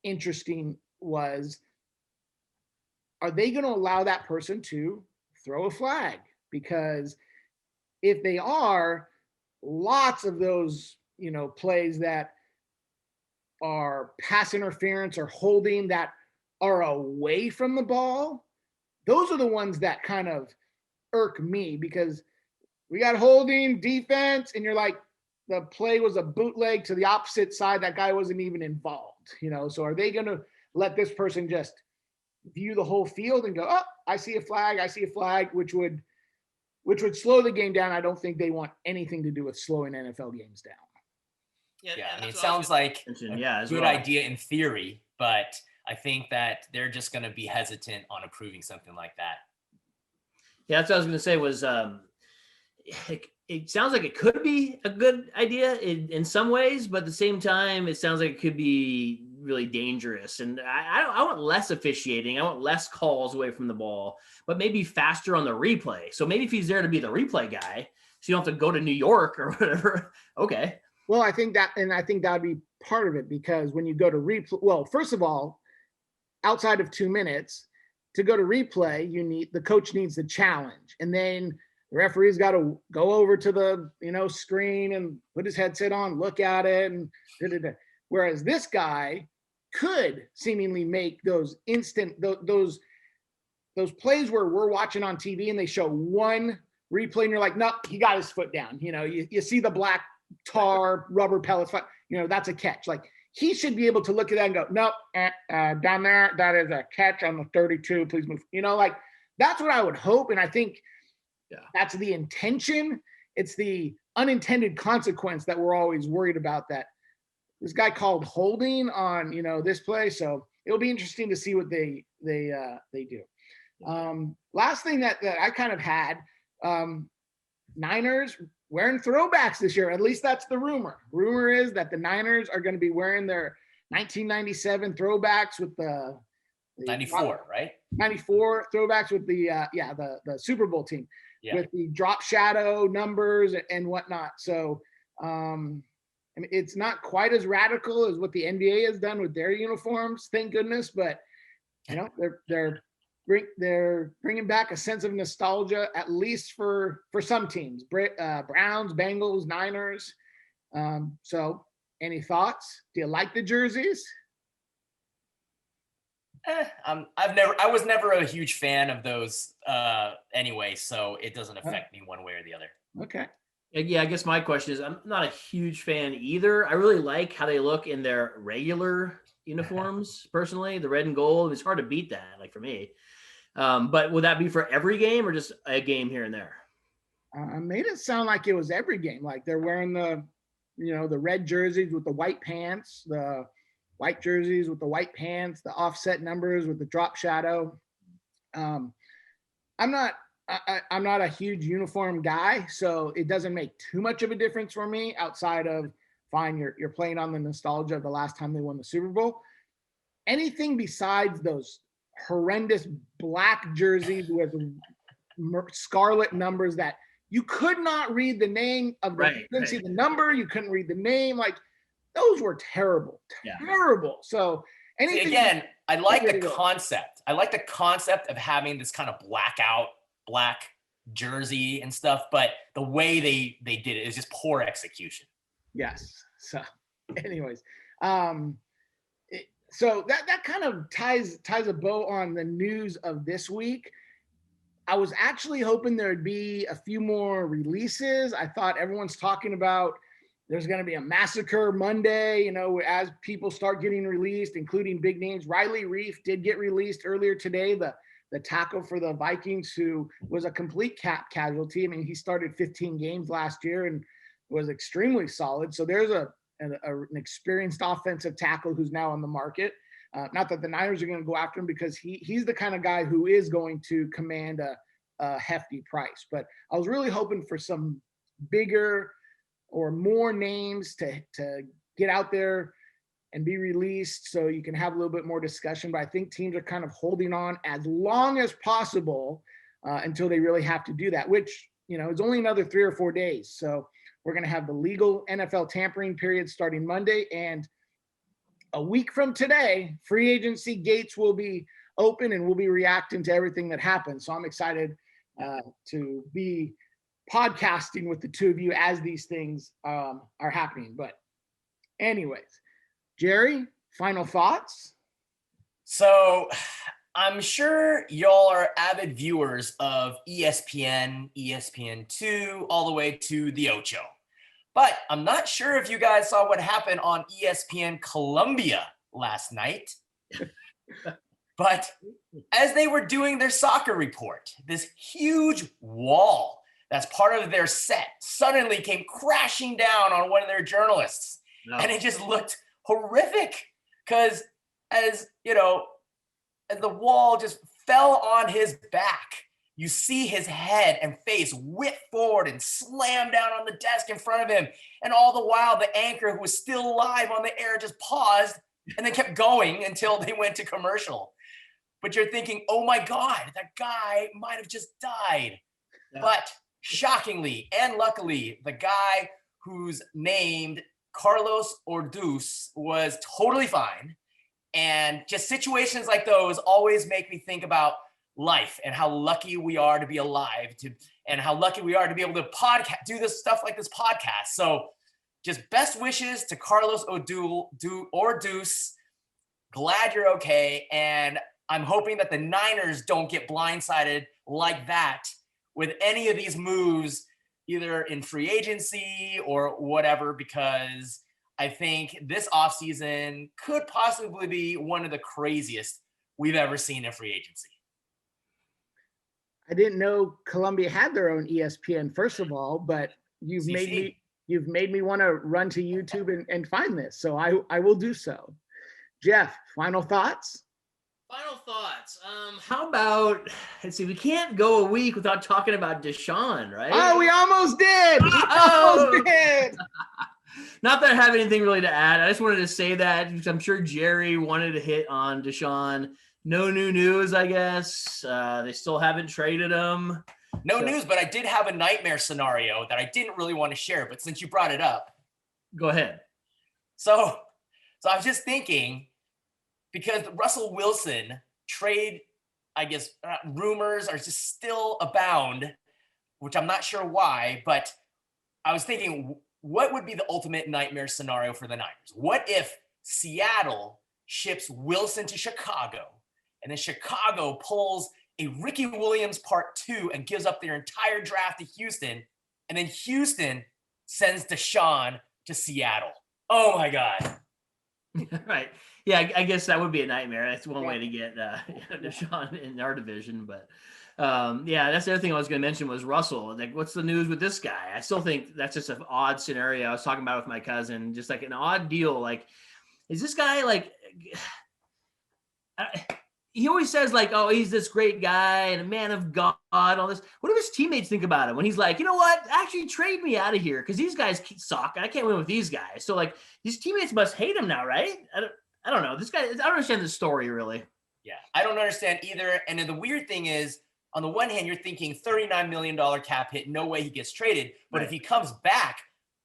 A: interesting was, are they going to allow that person to throw a flag? Because if they are, lots of those, plays that are pass interference or holding that are away from the ball, those are the ones that kind of irk me, because we got holding defense and you're like, the play was a bootleg to the opposite side. That guy wasn't even involved, so are they going to let this person just view the whole field and go, oh, I see a flag, which would slow the game down. I don't think they want anything to do with slowing NFL games down.
B: Yeah, I mean, it sounds like a good idea in theory, but I think that they're just going to be hesitant on approving something like that.
C: Yeah, that's what I was going to say was it sounds like it could be a good idea in some ways, but at the same time, it sounds like it could be really dangerous. And I want less officiating. I want less calls away from the ball, but maybe faster on the replay. So maybe if he's there to be the replay guy, so you don't have to go to New York or whatever. Okay.
A: Well, I think that would be part of it, because when you go to replay, well, first of all, outside of 2 minutes to go to replay, the coach needs the challenge. And then The referee's got to go over to the, screen and put his headset on, look at it, and da-da-da. Whereas this guy could seemingly make those instant, those plays where we're watching on TV and they show one replay and you're like, nope, he got his foot down. You see the black tar rubber pellets, that's a catch. Like, he should be able to look at that and go, nope, down there, that is a catch on the 32. Please move. Like, that's what I would hope. And I think that's the intention. It's the unintended consequence that we're always worried about, that this guy called holding on, this play. So it'll be interesting to see what they do. Last thing that I kind of had, Niners wearing throwbacks this year. At least that's the rumor. Rumor is that the Niners are going to be wearing their 1997 throwbacks with the
B: 94, right?
A: 94 throwbacks with the Super Bowl team with the drop shadow numbers and whatnot. So it's not quite as radical as what the NBA has done with their uniforms, thank goodness. But they're bringing back a sense of nostalgia, at least for some teams. Browns, Bengals, Niners. So any thoughts? Do you like the jerseys?
B: I was never a huge fan of those anyway, so it doesn't affect me one way or the other.
A: Okay.
C: Yeah, I guess my question is, I'm not a huge fan either. I really like how they look in their regular uniforms, personally. The red and gold, it's hard to beat that, like, for me. But would that be for every game or just a game here and there?
A: Made it sound like it was every game. Like, they're wearing the red jerseys with the white pants, the white jerseys with the white pants, the offset numbers with the drop shadow. I'm not a huge uniform guy, so it doesn't make too much of a difference for me, outside of, fine, you're playing on the nostalgia of the last time they won the Super Bowl. Anything besides those horrendous black jerseys with scarlet numbers that you could not read the name of you couldn't see the number, you couldn't read the name, like, those were terrible. So anything.
B: See, again, I like the concept. I like the concept of having this kind of black jersey and stuff, but the way they did it is just poor execution.
A: Yes. So anyways, so that kind of ties a bow on the news of this week. I was actually hoping there'd be a few more releases. I thought everyone's talking about there's going to be a massacre Monday, as people start getting released, including big names. Riley Reif did get released earlier today, the tackle for the Vikings, who was a complete cap casualty. I mean, he started 15 games last year and was extremely solid. So there's an experienced offensive tackle who's now on the market. Not that the Niners are going to go after him, because he's the kind of guy who is going to command a hefty price. But I was really hoping for some bigger or more names to get out there and be released, so you can have a little bit more discussion. But I think teams are kind of holding on as long as possible until they really have to do that, which, is only another 3 or 4 days. So we're going to have the legal NFL tampering period starting Monday, and a week from today, free agency gates will be open and we'll be reacting to everything that happens. So I'm excited to be podcasting with the two of you as these things are happening. But anyways, Jerry, final thoughts?
B: So I'm sure y'all are avid viewers of ESPN, ESPN2, all the way to the Ocho. But I'm not sure if you guys saw what happened on ESPN Colombia last night. But as they were doing their soccer report, this huge wall that's part of their set suddenly came crashing down on one of their journalists. No. And it just looked horrific, because as the wall just fell on his back, you see his head and face whip forward and slam down on the desk in front of him. And all the while, the anchor, who was still live on the air, just paused and then kept going until they went to commercial. But you're thinking, oh my God, that guy might have just died. Yeah. But shockingly and luckily, the guy who's named Carlos Orduz was totally fine. And just situations like those always make me think about life and how lucky we are to be alive, and how lucky we are to be able to do this stuff like this podcast. So just best wishes to Carlos Deuce. Glad you're okay. And I'm hoping that the Niners don't get blindsided like that with any of these moves, either in free agency or whatever, because I think this offseason could possibly be one of the craziest we've ever seen in free agency.
A: I didn't know Columbia had their own ESPN, first of all, but you've
B: CC.
A: made me want to run to YouTube and find this. So I will do so. Jeff, final thoughts?
C: Final thoughts. How about, let's see, we can't go a week without talking about Deshaun, right?
A: Oh, we almost did. Almost did.
C: Not that I have anything really to add. I just wanted to say that, because I'm sure Jerry wanted to hit on Deshaun. No new news, I guess. They still haven't traded him.
B: No news, but I did have a nightmare scenario that I didn't really want to share, but since you brought it up.
C: Go ahead.
B: So I was just thinking, because the Russell Wilson trade, I guess, rumors are just still abound, which I'm not sure why, but I was thinking, what would be the ultimate nightmare scenario for the Niners? What if Seattle ships Wilson to Chicago, and then Chicago pulls a Ricky Williams Part 2 and gives up their entire draft to Houston, and then Houston sends Deshaun to Seattle? Oh my God.
C: Right. Yeah, I guess that would be a nightmare. That's one way to get Deshaun in our division. But yeah, that's the other thing I was going to mention was Russell. Like, what's the news with this guy? I still think that's just an odd scenario. I was talking about it with my cousin, just like an odd deal. Like, is this guy like? He always says like, oh, he's this great guy and a man of God, all this. What do his teammates think about him when he's like, you know what, actually trade me out of here because these guys suck. I can't win with these guys. So like, his teammates must hate him now, right? I don't know. This guy, I don't understand the story really.
B: Yeah, I don't understand either. And then the weird thing is, on the one hand, you're thinking $39 million cap hit, no way he gets traded. But
C: Right.
B: If he comes back,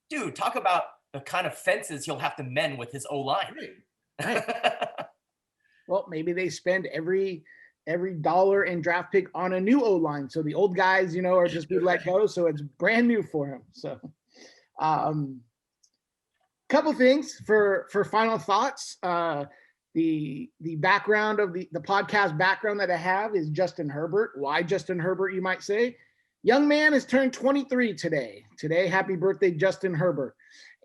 B: dude, talk about the kind of fences he'll have to mend with his O-line.
C: Right.
A: Well, maybe they spend every dollar in draft pick on a new O-line. So the old guys, are just be let go. So it's brand new for him. So couple things for final thoughts. The background of the podcast background that I have is Justin Herbert. Why Justin Herbert, you might say? Young man has turned 23 today. Happy birthday, Justin Herbert.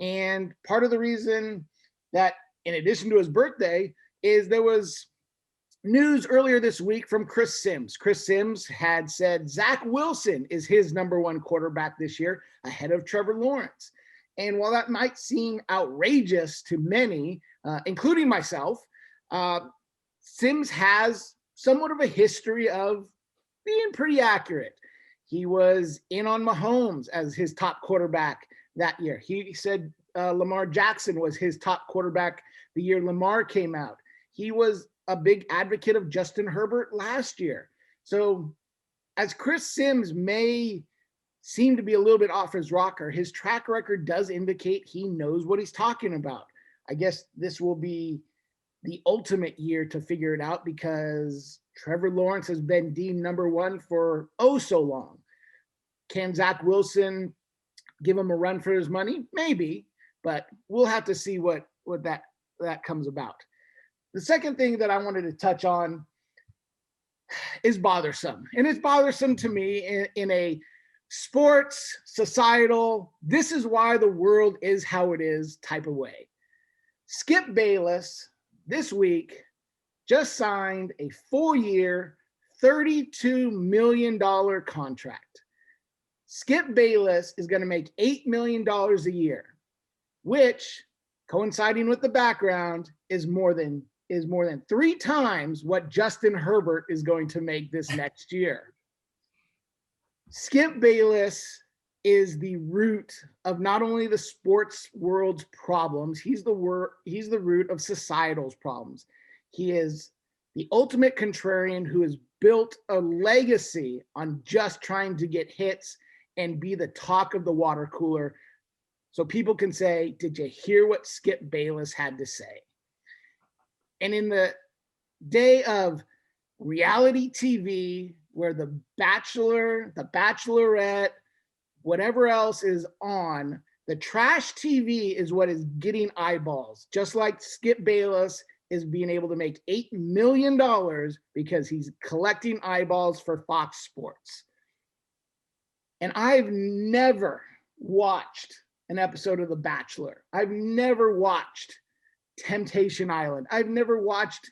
A: And part of the reason that, in addition to his birthday, is there was news earlier this week from Chris Sims. Chris Sims had said Zach Wilson is his number one quarterback this year, ahead of Trevor Lawrence. And while that might seem outrageous to many, including myself, Sims has somewhat of a history of being pretty accurate. He was in on Mahomes as his top quarterback that year. He said Lamar Jackson was his top quarterback the year Lamar came out. He was a big advocate of Justin Herbert last year. So as Chris Sims may seem to be a little bit off his rocker, his track record does indicate he knows what he's talking about. I guess this will be the ultimate year to figure it out, because Trevor Lawrence has been deemed number one for so long. Can Zach Wilson give him a run for his money? Maybe, but we'll have to see what that comes about. The second thing that I wanted to touch on is bothersome. And it's bothersome to me in a sports, societal, this is why the world is how it is type of way. Skip Bayless this week just signed a 4-year, $32 million contract. Skip Bayless is going to make $8 million a year, which, coinciding with the background, is more than 3 times what Justin Herbert is going to make this next year. Skip Bayless is the root of not only the sports world's problems, he's the root of societal's problems. He is the ultimate contrarian who has built a legacy on just trying to get hits and be the talk of the water cooler, so people can say, did you hear what Skip Bayless had to say? And in the day of reality TV where the Bachelor, the Bachelorette, whatever else is on, the trash TV is what is getting eyeballs, just like Skip Bayless is being able to make $8 million because he's collecting eyeballs for Fox Sports. And I've never watched an episode of The Bachelor. I've never watched Temptation Island. I've never watched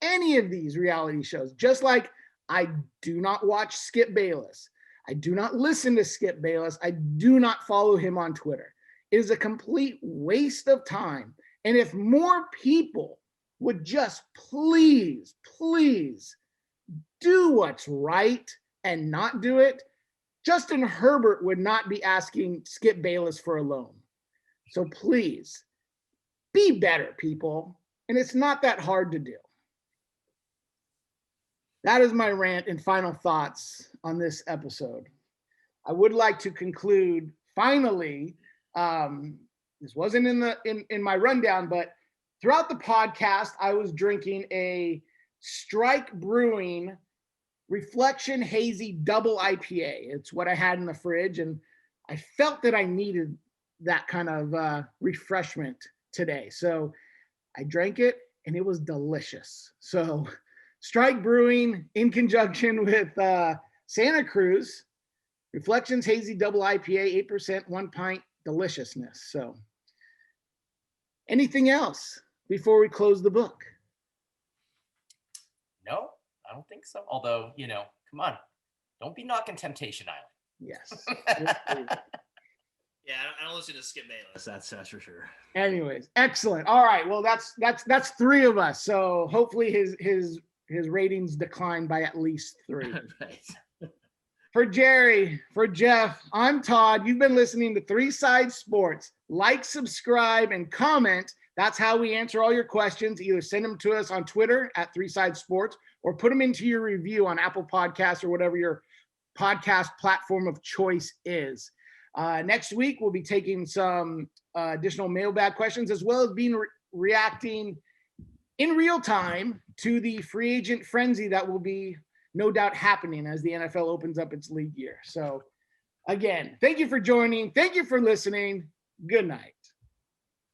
A: any of these reality shows, just like I do not watch Skip Bayless. I do not listen to Skip Bayless. I do not follow him on Twitter. It is a complete waste of time. And if more people would just please do what's right and not do it, Justin Herbert would not be asking Skip Bayless for a loan. So please, be better, people. And it's not that hard to do. That is my rant and final thoughts on this episode. I would like to conclude, finally, this wasn't in my rundown, but throughout the podcast, I was drinking a Strike Brewing Reflection Hazy Double IPA. It's what I had in the fridge, and I felt that I needed that kind of refreshment today. So I drank it, and it was delicious. So Strike Brewing, in conjunction with Santa Cruz, Reflections Hazy Double IPA, 8%, 1 pint, deliciousness. So anything else before we close the book?
B: No, I don't think so. Although, come on, don't be knocking Temptation Island.
A: Yes.
C: Yeah, I don't listen to Skip Bayless. That's for sure.
A: Anyways, excellent. All right. Well, that's 3 of us. So hopefully his ratings decline by at least 3.
C: Right.
A: For Jerry, for Jeff, I'm Todd. You've been listening to 3 Side Sports. Like, subscribe, and comment. That's how we answer all your questions. Either send them to us on Twitter at 3 Side Sports or put them into your review on Apple Podcasts or whatever your podcast platform of choice is. Next week, we'll be taking some additional mailbag questions, as well as being reacting in real time to the free agent frenzy that will be no doubt happening as the NFL opens up its league year. So again, thank you for joining. Thank you for listening. Good night.